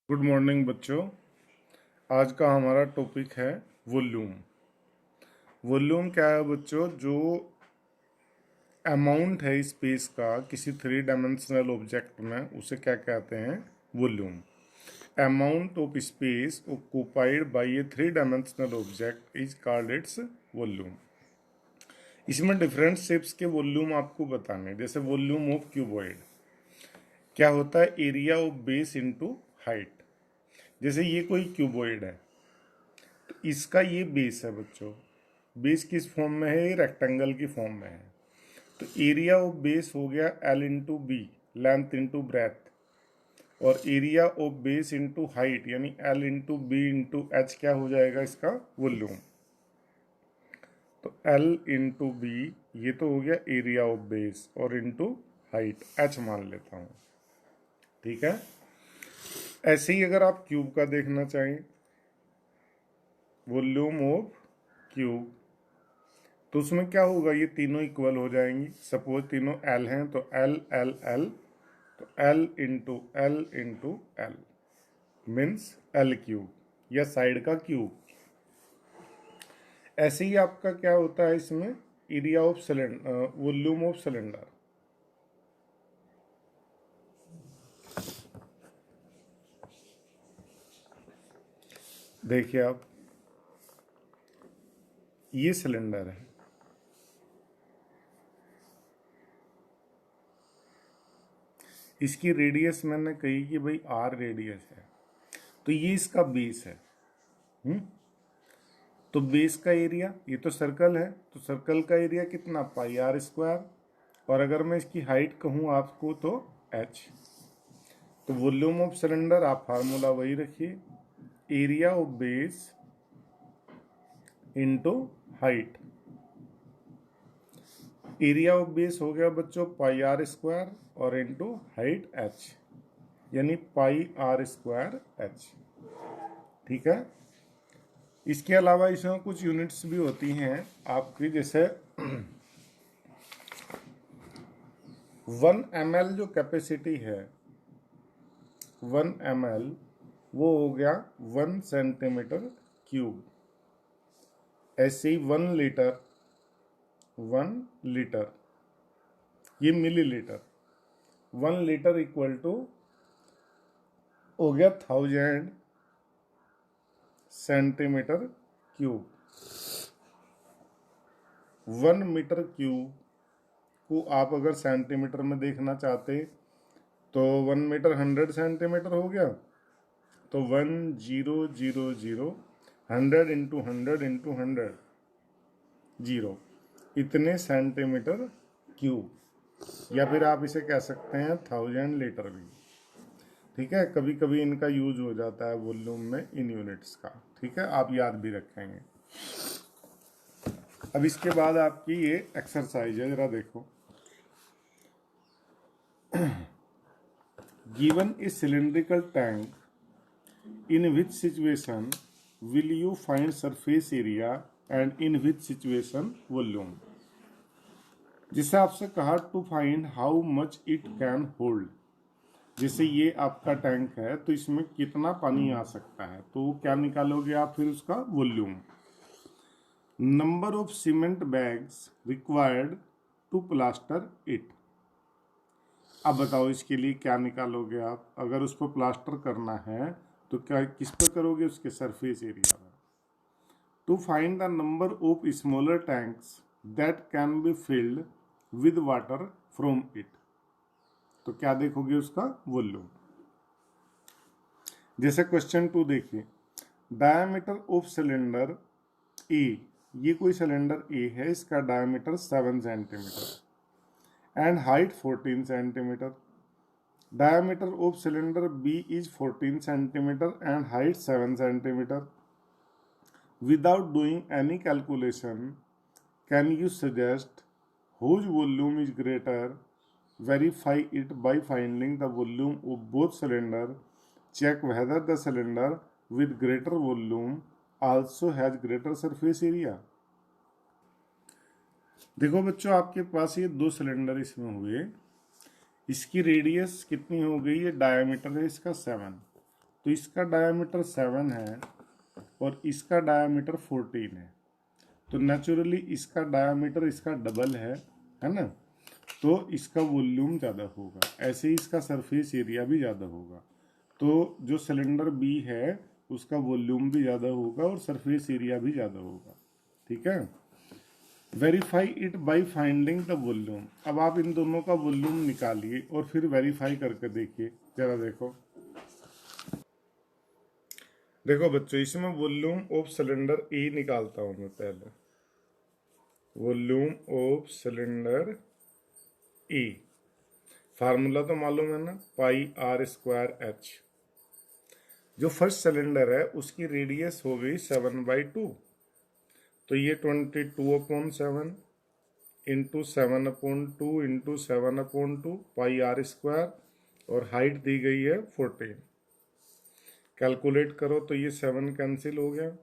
Good morning बच्चों। आज का हमारा टॉपिक है वॉल्यूम। वॉल्यूम क्या है बच्चों? जो अमाउंट है स्पेस का किसी थ्री डायमेंशनल ऑब्जेक्ट में, उसे क्या कहते हैं? Volume. Amount of space occupied by A three dimensional object is called its volume. इसमें डिफरेंट शेप्स के वॉल्यूम आपको बताने, जैसे वॉल्यूम ऑफ क्यूबॉइड क्या होता है? Area of base into height. जैसे ये कोई क्यूबॉइड है, इसका ये बेस है बच्चों। बेस किस फॉर्म में है? ये रेक्टेंगल की फॉर्म में है। तो एरिया ऑफ बेस हो गया L into B, length into breadth, और area of base into height यानी L into B into H क्या हो जाएगा इसका? वॉल्यूम। तो एल इंटू बी ये तो हो गया एरिया ऑफ बेस, और इंटू हाइट एच मान लेता हूँ। ठीक है। ऐसे ही अगर आप क्यूब का देखना चाहें, वॉल्यूम ऑफ क्यूब, तो उसमें क्या होगा? ये तीनों इक्वल हो जाएंगी। सपोज तीनों एल हैं तो एल एल एल, तो L into L means L cube, या साइड का क्यूब। ऐसे ही आपका क्या होता है इसमें? Area of cylinder, volume of cylinder. देखिए आप, ये सिलेंडर है, इसकी रेडियस मैंने कही कि भाई आर रेडियस है, तो ये इसका बेस है। तो बेस का एरिया, ये तो सर्कल है, तो सर्कल का एरिया कितना? पाई आर स्क्वायर। और अगर मैं इसकी हाइट कहूँ आपको तो एच। तो वॉल्यूम ऑफ सिलेंडर आप फार्मूला वही रखिए, area of base into height. Area of base हो गया बच्चों पाई आर स्क्वायर, और इंटू हाइट एच, यानी पाई आर स्क्वायर एच। ठीक है। इसके अलावा इसमें कुछ यूनिट्स भी होती हैं आपकी, जैसे 1 ml जो कैपेसिटी है, 1 ml वो हो गया 1 सेंटीमीटर क्यूब। ऐसे ही 1 लीटर, 1 लीटर ये मिलीलीटर, 1 लीटर इक्वल टू हो गया 1000 सेंटीमीटर क्यूब। 1 मीटर क्यूब को आप अगर सेंटीमीटर में देखना चाहते तो 1 मीटर 100 सेंटीमीटर हो गया। तो 1000, 100 इंटू 100 इतने सेंटीमीटर क्यूब, या फिर आप इसे कह सकते हैं 1000 लीटर भी। ठीक है। कभी कभी इनका यूज हो जाता है वॉल्यूम में इन यूनिट्स का। ठीक है, आप याद भी रखेंगे। अब इसके बाद आपकी ये एक्सरसाइज है, जरा देखो। Given A cylindrical tank, in which situation will you find surface area and in which situation volume? जिससे आपसे कहा to find how much it can hold. जैसे ये आपका टैंक है तो इसमें कितना पानी आ सकता है, तो क्या निकालोगे आप? फिर उसका volume. Number of cement bags required to plaster it. अब बताओ इसके लिए क्या निकालोगे आप? अगर उसको प्लास्टर करना है तो क्या किस पर करोगे? उसके सरफेस एरिया पर। To find the number of smaller tanks that can be filled with water from it, तो क्या देखोगे? उसका वॉल्यूम। जैसे क्वेश्चन 2 देखिए, डायमीटर ऑफ सिलेंडर ए, ये कोई सिलेंडर ए है, इसका diameter 7 centimetre and height 14 centimetre. Diameter of cylinder B is 14 centimeter and height 7 centimeter. Without doing any calculation, can you suggest whose volume is greater? Verify it by finding the volume of both cylinder. Check whether the cylinder with greater volume also has greater surface area. देखो बच्चों, आपके पास ये दो cylinder इसमें हुए, इसकी radius कितनी हो गई? ये डायमीटर है इसका 7, तो इसका डायामीटर 7 है और इसका डायामीटर 14 है, तो नेचुरली इसका डायामीटर इसका डबल है ना, तो इसका वॉल्यूम ज़्यादा होगा। ऐसे ही इसका सरफेस एरिया भी ज़्यादा होगा। तो जो सिलेंडर बी है उसका वॉल्यूम भी ज़्यादा होगा और सरफेस एरिया भी ज़्यादा होगा। ठीक है। Verify it by finding the volume. अब आप इन दोनों का वॉल्यूम निकालिए और फिर वेरीफाई करके देखिए। जरा देखो बच्चों, इसमें वॉल्यूम ऑफ सिलेंडर ए निकालता हूं मैं पहले। Volume of cylinder A, formula तो मालूम है ना, पाई आर स्क्वायर एच। जो फर्स्ट सिलेंडर है उसकी रेडियस हो गई 7/2, तो ये 22/7 into 7/2 into 7/2 pi R square, और हाइट दी गई है 14। कैलकुलेट करो तो ये 7 कैंसिल हो गया,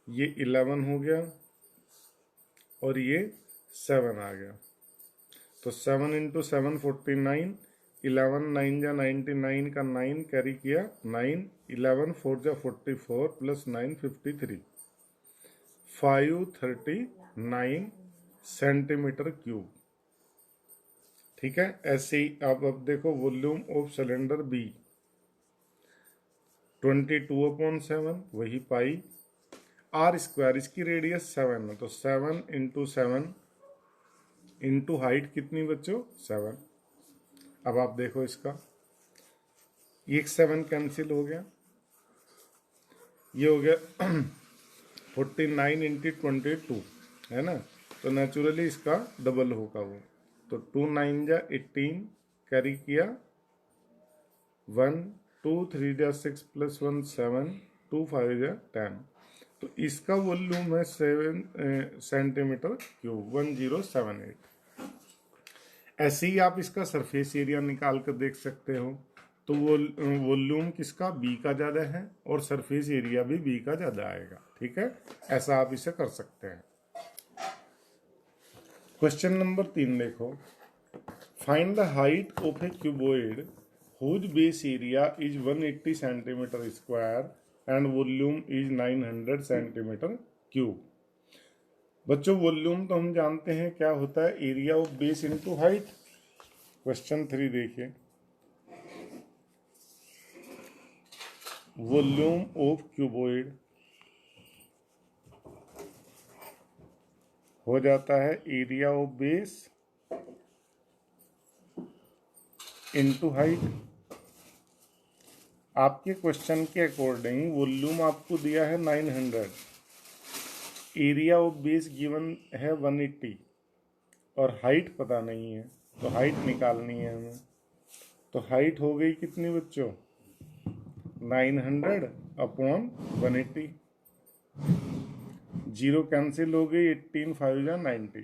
ये 11 हो गया और ये 7 आ गया। तो 7 इंटू 7 49, 11 9 जा 99 का 9 कैरी किया 9, 11 4 जा 44 प्लस 9 53, 539 सेंटीमीटर क्यूब। ठीक है। ऐसे ही अब देखो वॉल्यूम ऑफ सिलेंडर बी 22/7 वही पाई आर स्क्वायर, इसकी रेडियस 7 है तो 7 इंटू 7 इंटू हाइट कितनी बच्चों 7। अब आप देखो इसका, ये 7 कैंसिल हो गया, ये हो गया 49 इंटू 22 है ना, तो नेचुरली इसका डबल होगा वो। तो 2 9 जा 18 कैरी किया 1, 2 3 जा 6 प्लस 1 7, 2 5 जा 10, तो इसका वॉल्यूम है 7 सेंटीमीटर क्यूब 1078। ऐसे ही आप इसका सरफेस एरिया निकाल कर देख सकते हो। तो वो वॉल्यूम किसका बी का ज़्यादा है और सरफेस एरिया भी बी का ज़्यादा आएगा। ठीक है, ऐसा आप इसे कर सकते हैं। क्वेश्चन नंबर 3 देखो, find the height of A cuboid whose base area is 180 centimeter square and volume is 900 centimeter cube। बच्चों वॉल्यूम तो हम जानते हैं क्या होता है, area of base into height. Question 3 देखिए, वॉल्यूम ऑफ क्यूबॉइड हो जाता है area of base into height. आपके क्वेश्चन के अकॉर्डिंग वॉल्यूम आपको दिया है 900, एरिया ऑफ बेस गिवन है 180 और हाइट पता नहीं है, तो हाइट निकालनी है हमें। तो हाइट हो गई कितनी बच्चों 900 अपॉन 180, जीरो कैंसिल हो गई, 18 5 जा 90,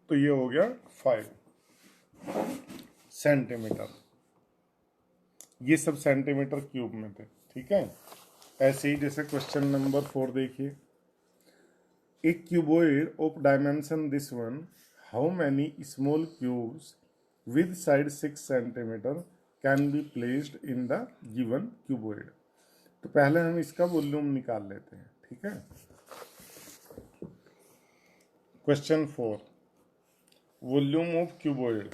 तो ये हो गया 5 सेंटीमीटर। ये सब सेंटीमीटर क्यूब में थे। ठीक है। ऐसे ही जैसे क्वेश्चन नंबर 4 देखिए, एक cuboid of dimension this one, how many small cubes with side 6 centimetre can be placed in the given cuboid. तो पहले हम इसका वॉल्यूम निकाल लेते हैं। ठीक है। क्वेश्चन 4, वॉल्यूम ऑफ क्यूबॉइड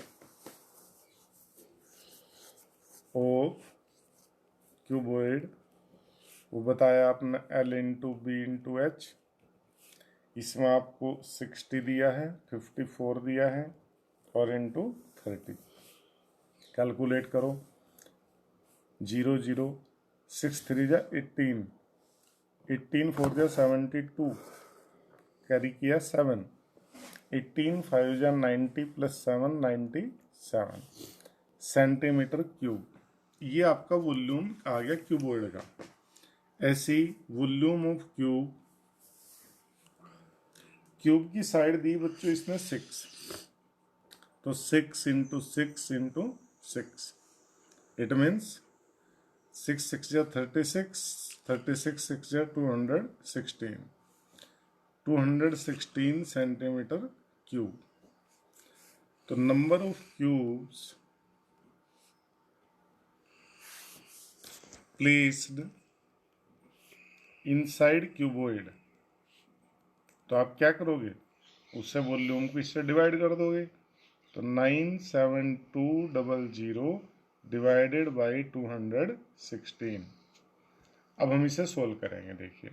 वो बताया आपने L into B into H. इसमें आपको 60 दिया है, 54 दिया है और इंटू 30। कैलकुलेट करो, 0 0 6 3 जा 18, 18 4 जा 72 कैरी किया 7, 18 5 जा 90 प्लस 7 97 सेंटीमीटर क्यूब। ये आपका वॉल्यूम आ गया क्यूबॉइड का। ऐसी वॉल्यूम ऑफ क्यूब की साइड दी बच्चों इसने 6, तो 6 इंटू 6 इंटू 6, इट मीन्स 6 6 जा 36, 36 6 जा 216, 216 सेंटीमीटर क्यूब। तो number of cubes placed inside cuboid, तो आप क्या करोगे, उससे वॉल्यूम को इससे डिवाइड कर दोगे, तो 97200 डिवाइडेड बाई 216। अब हम इसे सोल्व करेंगे। देखिए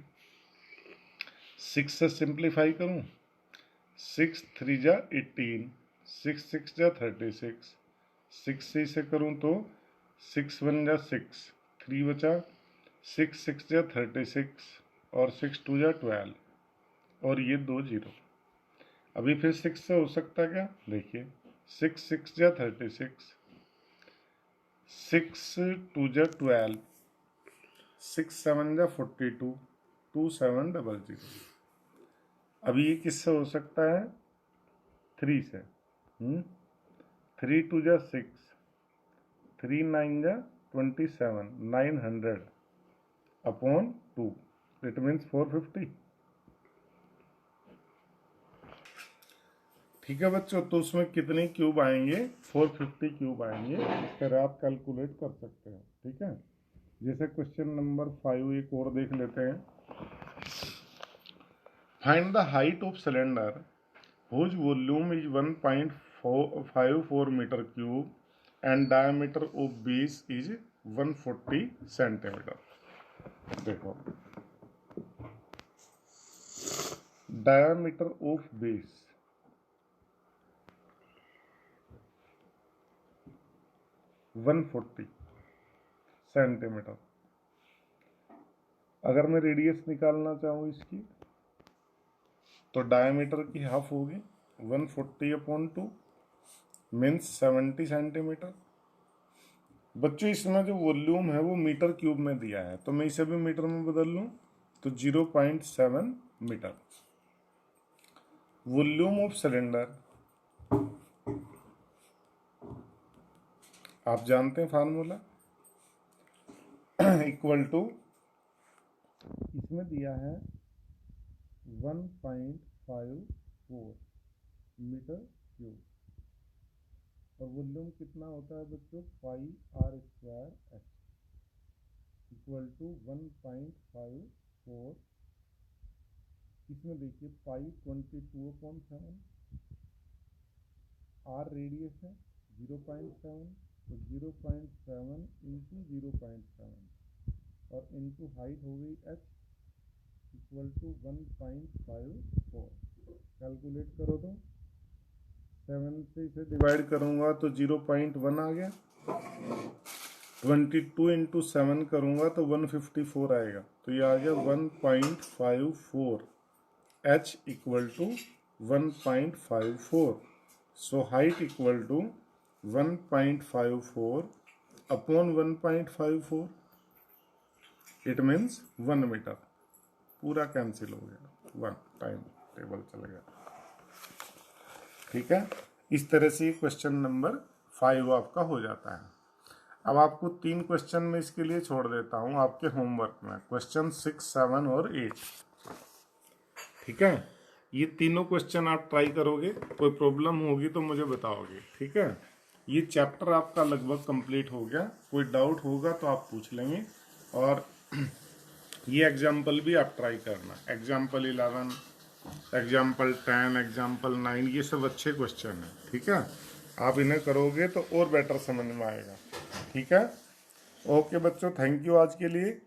6 से सिंप्लीफाई करूं, 6 3 जा 18, 6 6 जा 36, 6 से इसे करूं तो 6 1 जा 6, 3 बचा, 6 6 जा 36 और 6 2 जा 12 और ये 2 0। अभी फिर 6 से हो सकता क्या, देखिए 6 6 जा 36, 6 2 जा 12, 6 7 जा 42, 2 7 0 0। अभी ये किससे हो सकता है, 3 से। 3 2 जा 6, 3 9 जा 27, 900 अपॉन 2, इट मीन्स 450। ठीक है बच्चों, तो उसमें कितने क्यूब आएंगे, 450 क्यूब आएंगे। इस तरह आप कैलकुलेट कर सकते हैं। ठीक है, जैसे क्वेश्चन नंबर 5 एक और देख लेते हैं। Find the height of cylinder whose volume is 1.54 meter cube and diameter of base is 140 centimeter। देखो diameter of base 140 सेंटीमीटर। अगर मैं रेडियस निकालना चाहूँ इसकी, तो डायमीटर की हाफ होगी 140/2 मीन्स 70 सेंटीमीटर। बच्चों इसमें जो वॉल्यूम है वो मीटर क्यूब में दिया है, तो मैं इसे भी मीटर में बदल लूँ तो 0.7 मीटर। वॉल्यूम ऑफ सिलेंडर आप जानते हैं फार्मूला, इक्वल टू, इसमें दिया है 1.54 मीटर क्यूब और वॉल्यूम कितना होता है बच्चों, 5r² इक्वल टू 1.54। इसमें देखिए 22/7, r रेडियस है 0.7, तो 0.7 इंटू 0.7 और इंटू हाइट हो गई h इक्वल टू 1.54। कैलकुलेट करो तो 7 से इसे डिवाइड करूंगा तो 0.1 आ गया, 22 इंटू 7 करूंगा तो 154 आएगा, तो ये आ गया 1.54, h equal to 1.54। So height equal to 1.54 upon 1.54, it means 1 metre. पूरा कैंसिल हो गया, 1 टाइम टेबल चल गया। ठीक है, इस तरह से क्वेश्चन नंबर 5 आपका हो जाता है। अब आपको 3 क्वेश्चन में इसके लिए छोड़ देता हूं आपके होमवर्क में, क्वेश्चन 6 7 और 8। ठीक है, ये तीनों क्वेश्चन आप ट्राई करोगे, कोई प्रॉब्लम होगी तो मुझे बताओगे। ठीक है, ये चैप्टर आपका लगभग कंप्लीट हो गया, कोई डाउट होगा तो आप पूछ लेंगे। और ये एग्जाम्पल भी आप ट्राई करना, एग्जाम्पल 11, एग्जाम्पल 10, एग्जाम्पल 9, ये सब अच्छे क्वेश्चन हैं। ठीक है, आप इन्हें करोगे तो और बेटर समझ में आएगा। ठीक है, ओके बच्चों, थैंक यू आज के लिए।